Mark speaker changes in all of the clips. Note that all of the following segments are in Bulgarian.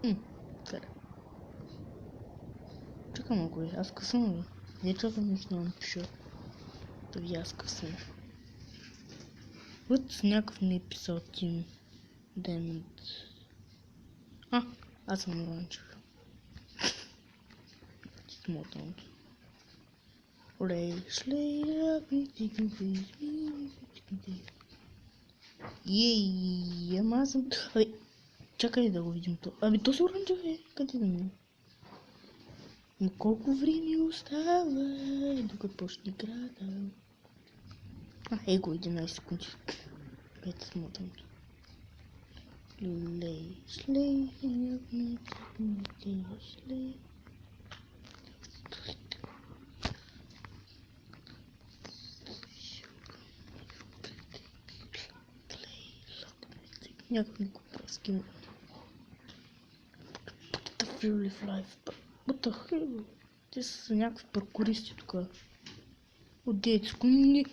Speaker 1: Къде? Чакай малко, аз късвам ли? Не чакам нещо да напиша. Да ви аз късвам. Вот някакъв ми е писал Тим Демент. Аз съм Ранчев. Смотам. Ей, ама аз съм... Чакай да го видим то. То са Оранжев е. Къде да ми? Но колко време остава, докато почне играта? Его 11 секунди. Ето смотам. Шлей, някакъв ми купа скин. What the fury of life? What the hell? Те са някакви паркуристи тук. От 9 секунди.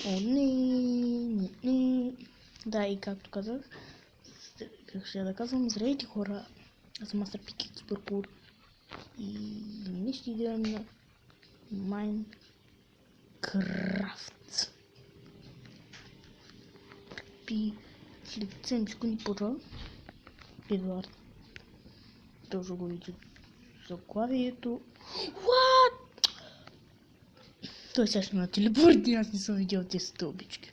Speaker 1: О, не. Да, и както казах, как ще да казвам, здравейте хора. Аз съм Мастер Пики Киберпур и ние ще играем на Майнкрафт. След 7 секунди почва. Едуард. Тоже го види заглавието. What? Той сега ще на телепорт и аз не съм видял тези стълбички.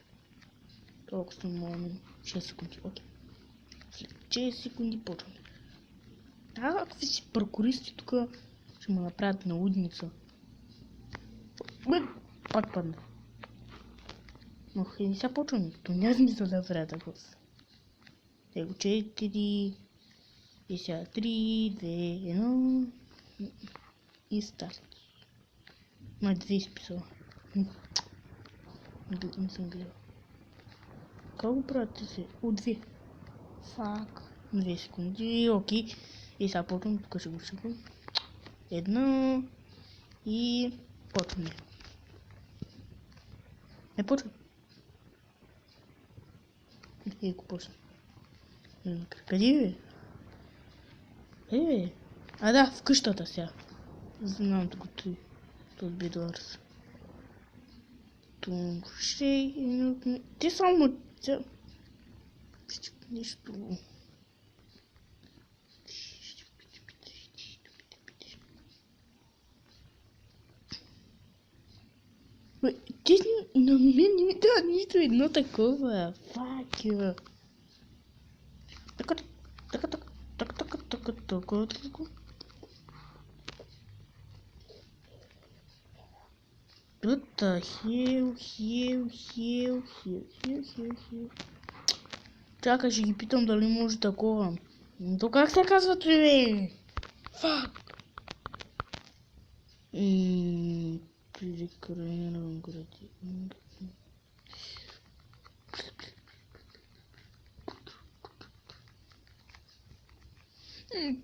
Speaker 1: Толкова съм момент. 6 секунди, окей. След 6 секунди почваме. Какви си паркуристи тук ще му направят на лудница. Пак падна. Но не сега почваме. То няма смисъл да правя такова. Его 4. И сега 3, 2, 1. И старт. Май 2 изписала. Не съм гледал. Как го правят си? От 2. Фак. 2 секунди. Окей. И сега почвам. Тук ще го шипам. 1. И почваме. Не почвам. И го почвам. Къде бе? Да, в къщата сега. Знам тук той. Този бидуарс. Ти само... Нищо. Ти на мен не ми дава нищо едно такова. Fuck you. Така. What the hell. Чакай, ще ги питам дали може такова. То как се казва това? Фак. Прекрайнявам гради.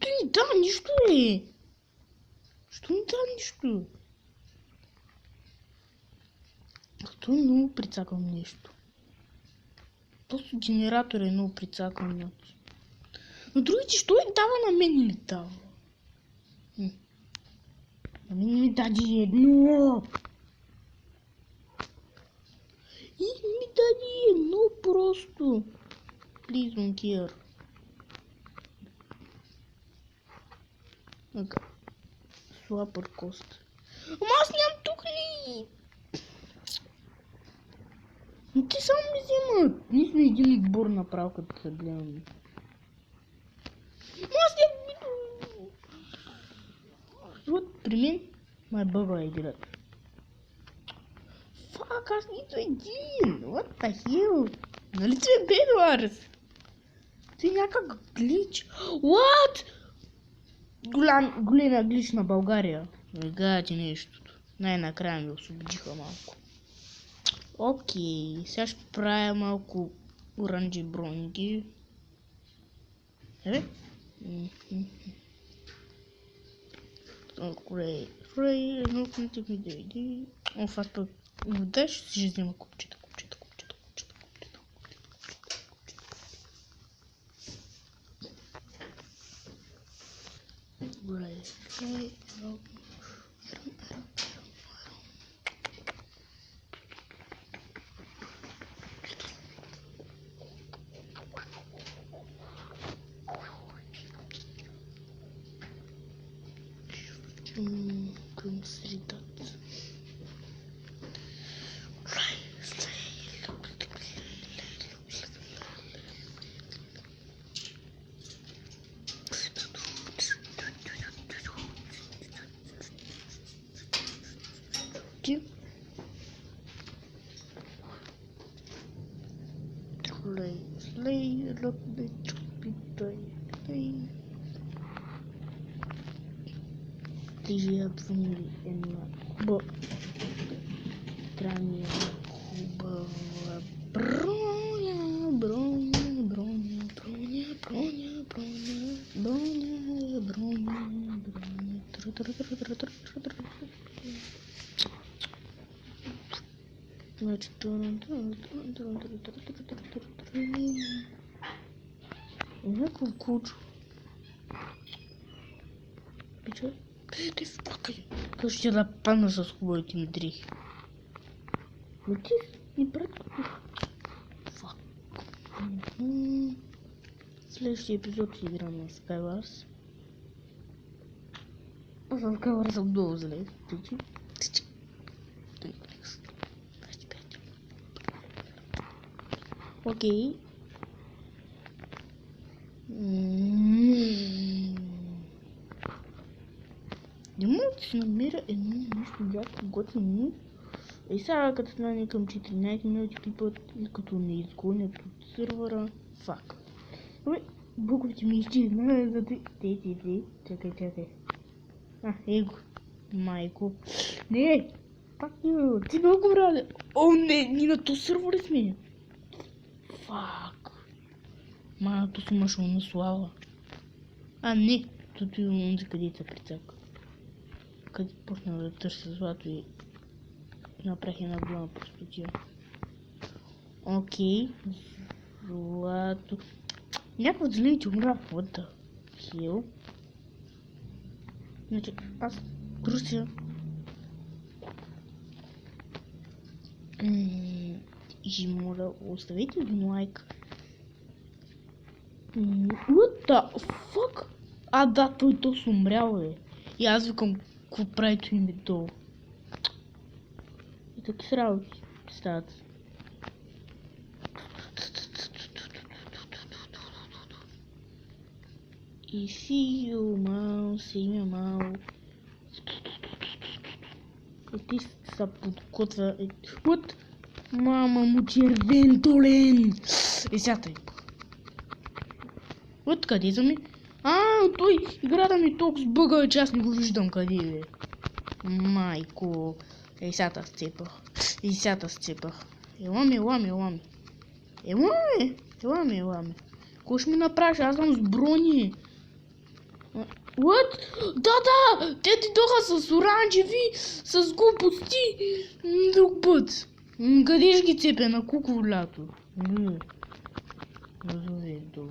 Speaker 1: Ти не дава нищо ли? Що не дава нищо? Като е много прицаквам нещо. Просто генератор е много прицаквам нещо. Но другите, що ли дава на мен или дава? На мен ми даде едно. И ми даде едно просто. Please don't care. Ага. Слабър кост. Ама аз нямам тук ли? Но те само ми вземат. Ние сме един отбор направо, като се гледам. Аз нямам... Вот при мен май бъга играта. Фак, аз нито един. What the hell? Нали това е Бедуарс? Това е някак глич. What? Големия глич на България. Вегате нещото. Най-накрая ми освободиха малко. Окей, сега ще правя малко оранжи бронги. Крей, наукните ми дойди. Аз пък вода ще си взема купчета. Консолидация. Тижи обвинили една странная хубава броня, броня, броня, броня, броня, броня, броня, броня, броня. Значит, някакъв кучо. Пича? Ти факай. Как ще да падна с хубавите ми дрехи. Но ти ни пред... Фак. Следващия епизод ще играм на Skywars. Аз на Skywars съм много зле. Тичи. Окей. Не мога да си намеря едно нещо яко готино. И сега като стане към 14 минути пипат и като не изгонят от сървъра. Фак. Абе, буковите ми изчезнаят за те. Чакай. Его. Майко. Не! Пак не, ти много брали. О, не, ни на то сървър сме. Фак. Малото си машална слава. Не, тут и онзи къде се прицака. Къде почна да търся злато и направих една голяма простотия. Окей. Злато. Някакво от зелените умра. What the hell? Значи, аз труся. И моля, оставете един лайк. What the fuck? Да, той точно умрял, бе. И аз викам, какво прави той ми долу. И таки с работи стават. И си има мал. И ти се подкотва. What? Мама му червен толен. И сятай. От къде са ми? Той играта ми толкова сбъга, че аз не го виждам къде е. Майко. И сята сцепах. Еламе. Кой ще ми направиш? Аз съм с брони. What? Да! Те ти доха с оранжеви, с глупости. Друг път. Къде ще ги цепя? На куково лято? Разове долу.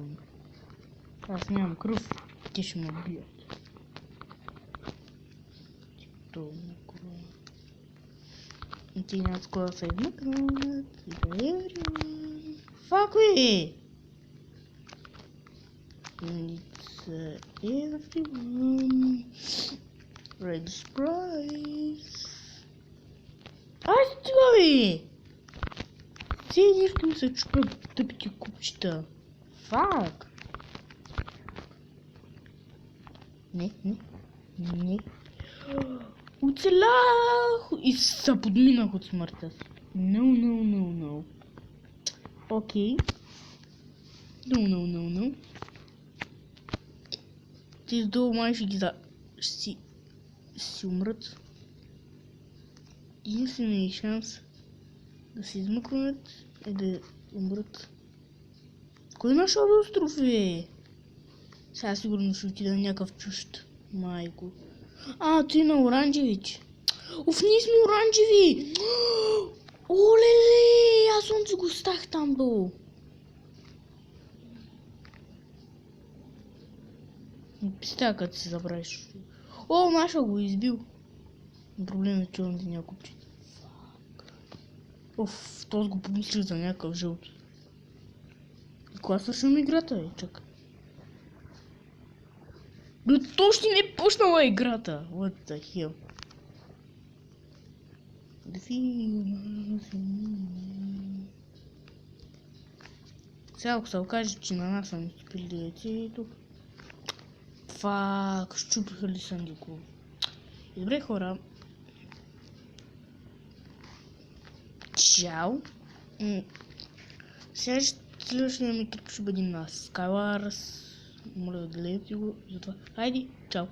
Speaker 1: Аз нямам кръв. Те ще ме бият. Долу кръв. И ти няма скоро да се измъкнат. Фак, бе! It's everyone. Red Sprite. Стига, бе! Все нещо ми се чупят тъпите купчета. Фак! Не. Оцелях! И се подминах от смъртта си. No. Окей. No. Тези долу май ще ги си умрат. Единственият шанс да се измъкнат е да умрат. Кой нашъл остров е? Сега сигурно ще отида на някакъв чужд. Майко. Той на оранжевич. Ние сме оранжеви! Олеле! Аз слънце го стах там долу. Писта, като си забравиш. О, Маша го избил. Проблем е, че он някой чит. Оф, този го помислил за някакъв жълт. И кога свършим играта, чакай. Но точно не е почнала играта. What the hell? Сега ако се окаже, че на нас са ми стопили деяци тук. Фак, щупиха ли Сандико? И добре хора. Чао. Следващия ми клип ще бъде на Skywars. Моля да гледате го. Затова. Хайде, чао.